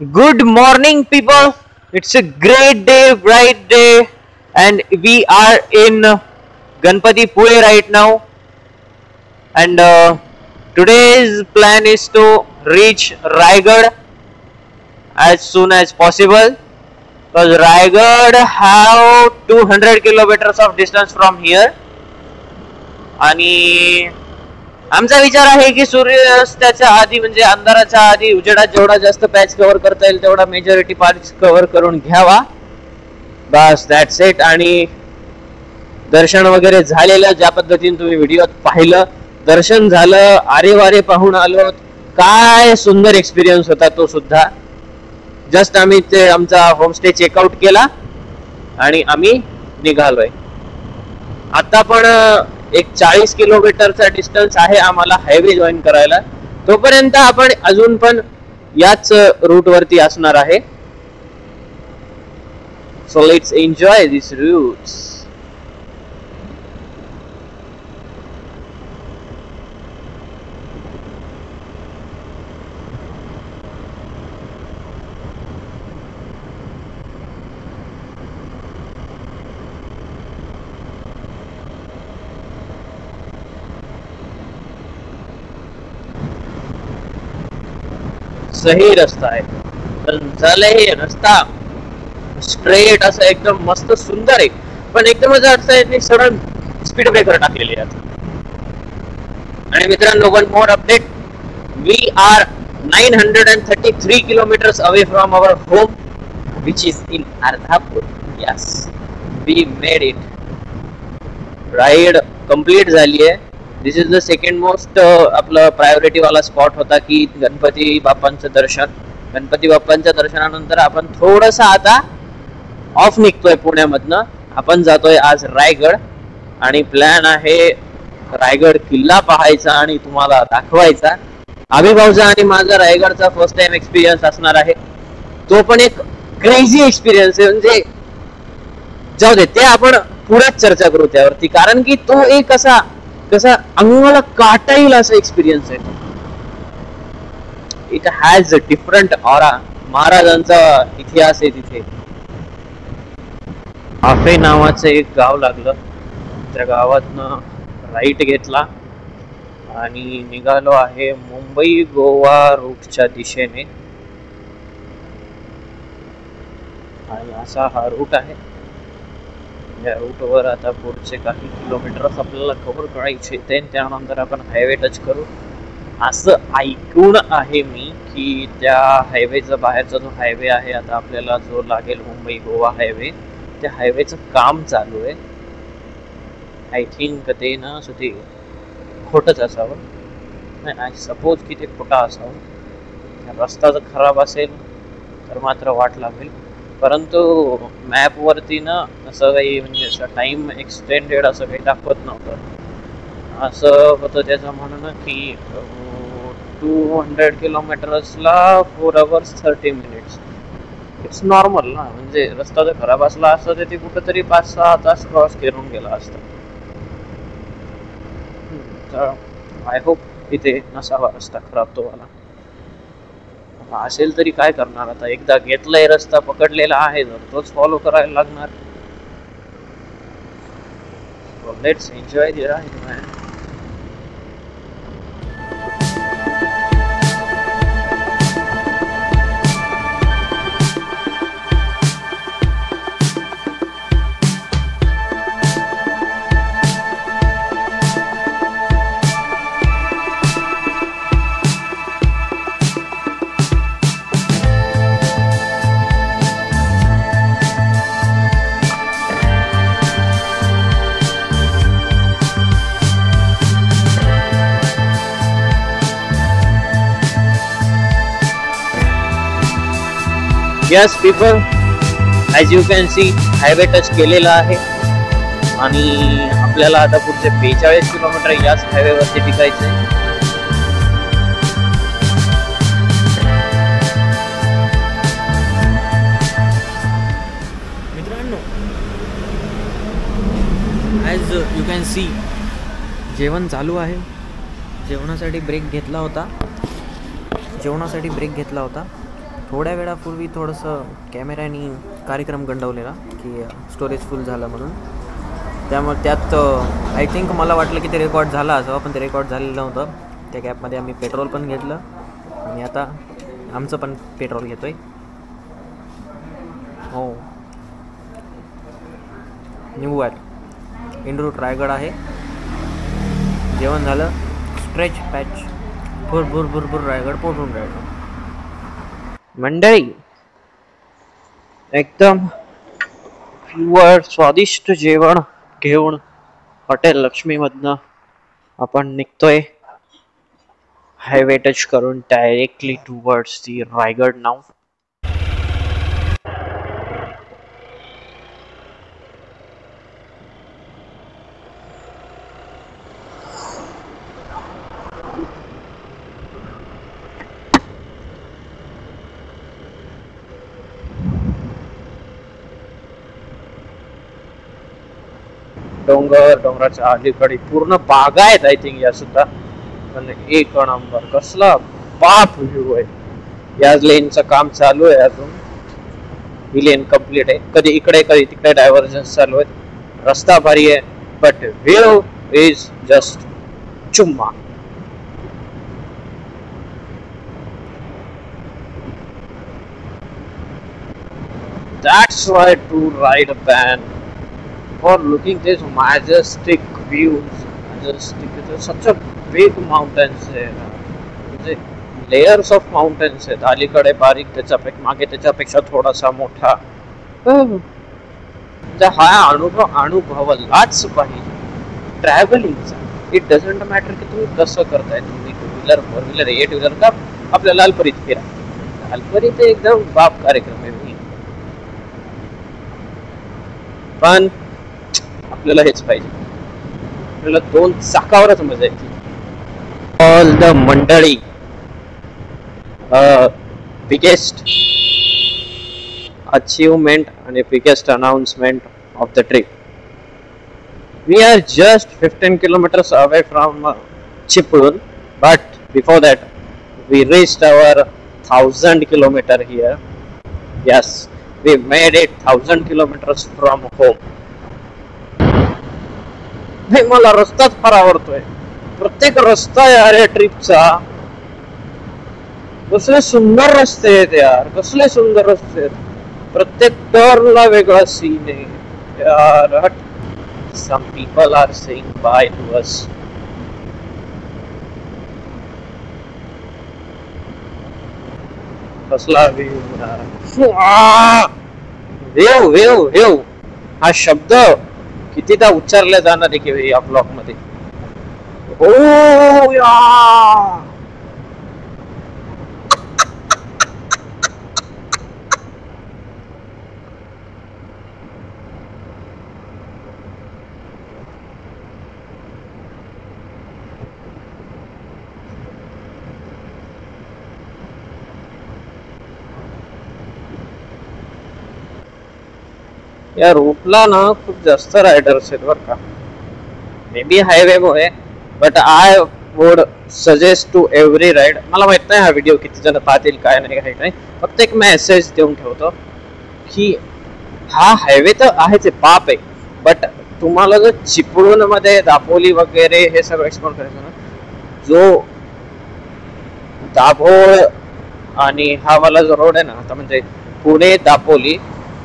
Good morning, people. It's a great day, bright day, and we are in Ganpati Pule right now. And today's plan is to reach Raigad as soon as possible, because Raigad have 200 kilometers of distance from here. आणि आमचा विचार आहे की सूर्यास्ताच्या आधी म्हणजे अंधाराच्या आधी उजेडात जेवढा जास्त पॅच कव्हर करता येईल तेवढा मेजॉरिटी पार्ट कव्हर करून घ्यावा. बस दॅट्स इट. आणि दर्शन वगैरे झालेलं, ज्या पद्धतीने तुम्ही व्हिडिओत पाहिलं, दर्शन झालं, आरे वारे पाहून आलो. काय सुंदर एक्सपिरियन्स होता तो सुद्धा. जस्ट आम्ही ते आमचा होमस्टे चेकआउट केला आणि आम्ही निघालोय. आता पण एक 40 किलोमीटरचा डिस्टन्स आहे आम्हाला हायवे जॉईन करायला. तोपर्यंत आपण अजून पण याच रूट वरती असणार आहे. So let's enjoy this routes. सही रस्ता आहे, पण झालंय रस्ता स्ट्रेट असं एकदम मस्त सुंदर आहे, पण एकदमच अडचण सडन स्पीड ब्रेकर टाकलेले आहेत. आणि मित्रांनो, one more update. We are 933 kilometers away from our home, which is in Ardhapur. Yes, we made it. Ride complete झाली आहे. This is the second most आपलं प्रायोरिटी वाला स्पॉट होता की गणपती बाप्पांचं दर्शन. गणपती बाप्पांच्या दर्शनानंतर आपण थोडस आता ऑफ निघतोय पुण्यामधनं. आपण जातोय आज रायगड आणि प्लॅन आहे रायगड किल्ला पाहायचा आणि तुम्हाला दाखवायचा. अभिभावचा आणि माझा रायगडचा फर्स्ट टाइम एक्सपिरियन्स असणार आहे. तो पण एक क्रेझी एक्सपिरियन्स आहे. म्हणजे जाऊ दे, ते आपण पुढेच चर्चा करू त्यावरती, कारण की तो एक असा कसा अंगाला काटा येईल असा एक्सपिरियन्स आहे. It has a different aura. महाराजांचा इतिहास आहे तिथे. आफे नावाचं एक गाव लागलं. त्या गावातनं राईट घेतला आणि निघालो आहे मुंबई गोवा रूटच्या दिशेने. आणि असा हा रूट आहे. या रूटवर आता पुढचे काही किलोमीटर्स आपल्याला कव्हर करायचे, त्यानंतर आपण हायवे टच करू असं ऐकून आहे मी की त्या हायवेचा बाहेरचा जो हायवे आहे आता आपल्याला जो लागेल मुंबई गोवा हायवे, त्या हायवेचं काम चालू आहे. आय थिंक ते ना ते खोटंच असावं. नाही, आय सपोज की ते खोटा असावं. रस्ता जर खराब असेल तर मात्र वाट लागेल. परंतु मॅप वरती ना असं काही म्हणजे असं टाइम एक्सटेंडेड असं काही दाखवत नव्हतं. असं होतं त्याचं म्हणणं की 200 किलोमीटर्सला 4 hours 30 minutes. इट्स नॉर्मल ना. म्हणजे रस्ता जर खराब असला असता तर ते कुठंतरी 5-6 तास क्रॉस करून गेला असता. तर आय होप इथे नसावा रस्ता खराब तो वाला. असेल तरी काय करणार आता. एकदा घेतलाय रस्ता, पकडलेला आहे, जर तोच फॉलो करायला लागणार. Let's enjoy the ride man. Yes people, as you can see highway touch केलेला आहे आणि आपल्याला आता पुढचे 42 किलोमीटर याच हायवेवरती टिकायचे. मित्रांनो, ॲज यू कॅन सी जेवण चालू आहे. जेवणासाठी ब्रेक घेतला होता. थोड्या वेळापूर्वी थोडंसं कॅमेऱ्याने कार्यक्रम गंडवलेला की स्टोरेज फुल झालं म्हणून. त्यामुळे त्यात आय थिंक मला वाटलं की ते रेकॉर्ड झालं असावं, पण ते रेकॉर्ड झालेलं नव्हतं. त्या गॅपमध्ये आम्ही पेट्रोल पण घेतलं आणि आता आमचं पण पेट्रोल घेतो आहे. हो, न्यू इन रूट रायगड आहे. जेवण झालं, स्ट्रेच पॅच भूर भूर भूर रायगड पोचून राहिलो. मंडळी, एकदम प्युअर स्वादिष्ट जेवण घेऊन हॉटेल लक्ष्मी मधनं आपण निघतोय हायवे टच करून डायरेक्टली टुवर्ड्स दी रायगड नाव. डोंगर, डोंगराच्या अलीकडे पूर्ण बागा आहेत आय थिंक या सुद्धा. पण एक नंबर कसला बाप व्ह्यू आहे. या लेनचं काम चालू आहे अजून. ही लेन कम्प्लीट आहे. कधी इकडे कधी तिकडे डायव्हर्जन्स चालू आहेत. रस्ता भारी आहे, बट व्ह्यू इज जस्ट चुम्मा. That's why to ride a van for looking this majestic views. Majestic, it's such a big mountains आहे. म्हणजे layers of mountains आहेत. अलीकडे बारीक, त्याच्यापेक्षा मागे त्याच्यापेक्षा थोडासा मोठा. हा अनुभवालाच पाहिजे ट्रॅव्हलिंगचा. इट डझंट मॅटर की तुम्ही कसं करताय. तुम्ही two wheeler, four wheeler, eight wheeler का आपल्या लालपरीत फिरा. लालपरीत एकदम बाप कार्यक्रम आहे. पण आपल्याला हेच पाहिजे. आपल्याला दोन चाकावरच मजा येते. ऑल द मंडळी, बिगेस्ट अचीवमेंट आणि biggest announcement of the trip. We are just 15 kilometers away from Chipulun, but before that we reached our 1000 kilometer here. Yes, we made it 1000 kilometers from home. मला रस्ताच फार आवडतोय. प्रत्येक रस्ता यार या ट्रिपचा. कसले सुंदर रस्ते आहेत यार, कसले सुंदर रस्ते आहेत. प्रत्येक टर्नला वेगळा सीन आहे यार. Some people are saying bye to us. कसला व्ह्यू व्ह्यू. हा शब्द कितीदा उच्चारला जाणार आहे की या ब्लॉग मध्ये. ओ या या रूटला ना खूप जास्त रायडर्स आहेत बरं का. मे बी हायवे मुळे, but I would suggest to every ride. मला माहित नाही हा व्हिडिओ किती जण पाहतील काय नाही. फक्त एक मेसेज देऊन ठेवतो की हा हायवे तर आहेच, पाप आहे. बट तुम्हाला जर चिपळूण मध्ये दापोली वगैरे हे सगळं एक्सप्लोर करायचं ना, जो दाभोळ आणि हा वाला जो रोड आहे ना आता, म्हणजे पुणे दापोली,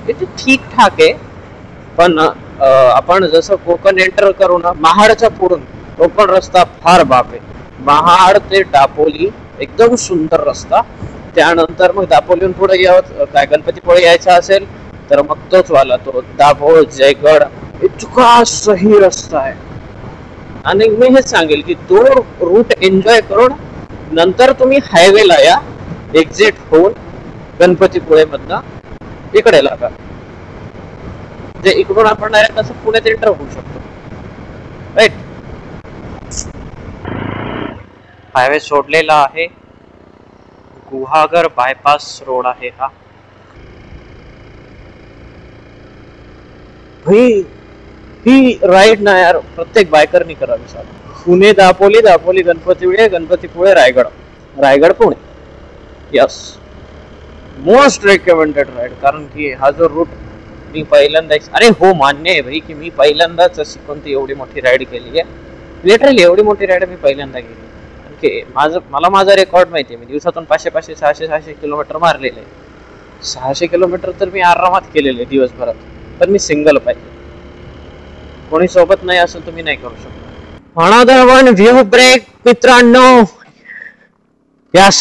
ते ठीक ठाक आहे. पण आपण जसं कोकण एंटर करू ना महाडच्या पुढून, तो पण रस्ता फार बाप आहे. महाड ते दापोली एकदम सुंदर रस्ता. त्यानंतर मग दापोलीहून पुढे यावं, काय गणपतीपुळे यायचा असेल तर मग तोच वाला तो दाभोळ जयगड, इतका सही रस्ता आहे. आणि मी हेच सांगेल की तो रूट एन्जॉय करून नंतर तुम्ही हायवेला या, एक्झिट होऊन गणपतीपुळे मधनं इकडे लागा. जे इकडून आपण डायरेक्ट असं पुण्यात एंटर होऊ शकतो. राईट. हायवे सोडलेला आहे. गुहागर बायपास रोड आहे हा. ही राईड ना यार प्रत्येक बायकरनी करावी साहेब. Pune Dapoli, Dapoli Ganpatipule, Ganpatipule Raigad, Raigad Pune. Yes, most recommended ride. कारण की हा जो रूट मी पहिल्यांदा अरे हो मान्य आहे भाई की मी पहिल्यांदाच अशी कोणती एवढी मोठी राईड केली आहे. लिटरली एवढी मोठी राईड मी पहिल्यांदा केली. मला माझा रेकॉर्ड माहिती आहे. मी दिवसातून 500 600 किलोमीटर मारलेले आहे. 600 किलोमीटर तर मी आरामात केलेले दिवसभरात. पण मी सिंगल पाहिजे, कोणी सोबत नाही असेल तर मी नाही करू शकतो. अनदर वन व्ह्यू ब्रेक मित्रांनो. Yes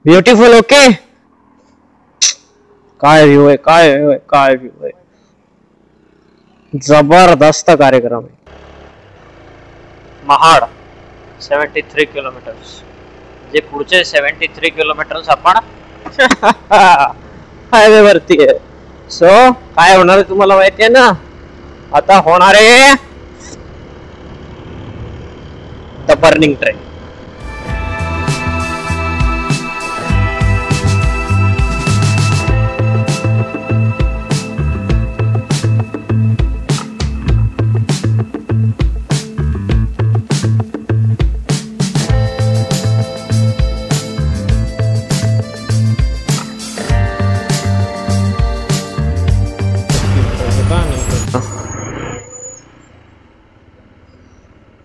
beautiful. ओके काय व्ह्यू आहे, काय व्ह्यू आहे, काय व्ह्यू आहे. जबरदस्त कार्यक्रम आहे. महाड 73 किलोमीटर्स. जे पुढचे 73 किलोमीटर्स आपण हायवे वरती आहे. सो काय होणार आहे तुम्हाला माहिती आहे ना. आता होणार आहे द बर्निंग ट्रेन.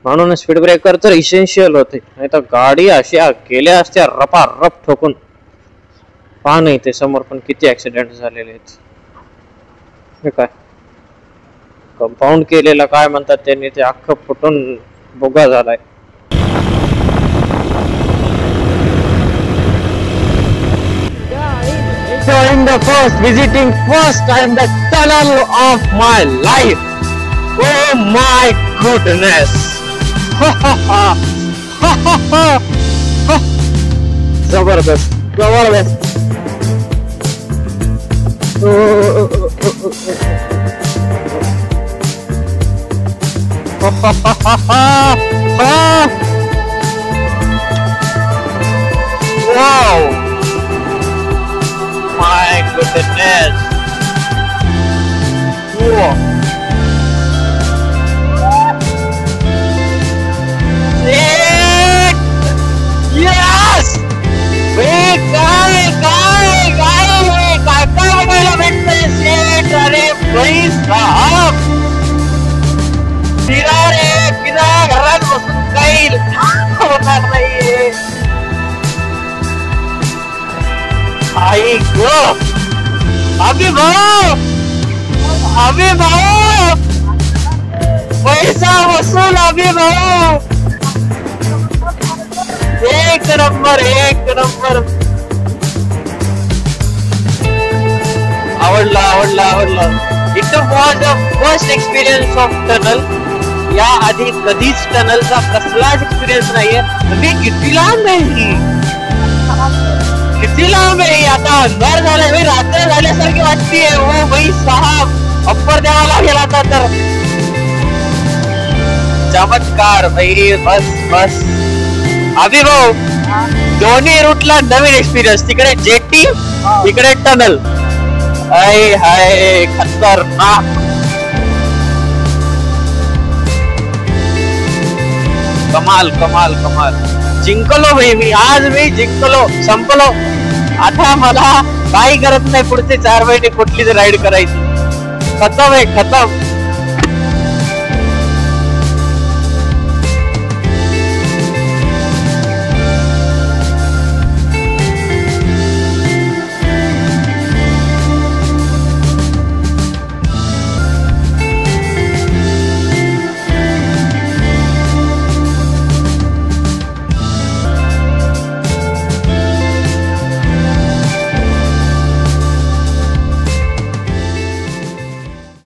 म्हणून स्पीड ब्रेकर तर इसेन्शियल होते, नाही तर गाडी अशा गेल्या असत्या रपारप ठोकून. पहा नाही ते समोर पण किती ऍक्सिडेंट झालेले आहेत. हे काय कंपाऊंड केलेला काय म्हणतात त्यांनी, ते अख्खं फुटून बोगा झालाय. Enjoying the visiting first time the tunnel of my life. Oh my goodness. जबरदस्त जबरदस्त. Wow. My goodness. Wow. Yes! अरे भाई साहब फिरा रे फिरा, घरात बसून काही होणार नाहीये. आई गो अभि भाऊ, अभि भाऊ पैसा वसूल. अभि भाऊ एक नंबर एक नंबर. आवडला आवडला आवडला. It was the first experience of tunnel. या आधी कधीच टनलचा कसलाच एक्सपिरियन्स नाहीये. मी किती लांब आहे ही, किती लांब आहे. आता अंधार झालाय भाई, रात्र झाल्यासारखी वाटतीये. ओ भाई साहब अप्पर द्यावा लागेल आता तर. चमत्कार भाई. बस बस अभि भाऊ, दोन्ही रूटला नवीन एक्सपिरियन्स. तिकडे जेटी, इकडे टनल. हाय हाय खतरनाक. कमाल कमाल कमाल. जिंकलो भाई मी, आज मी जिंकलो. संपलो. आता मला काही करत नाही पुढचे 4 महिने कुठली राईड करायची. खतम आहे खतम.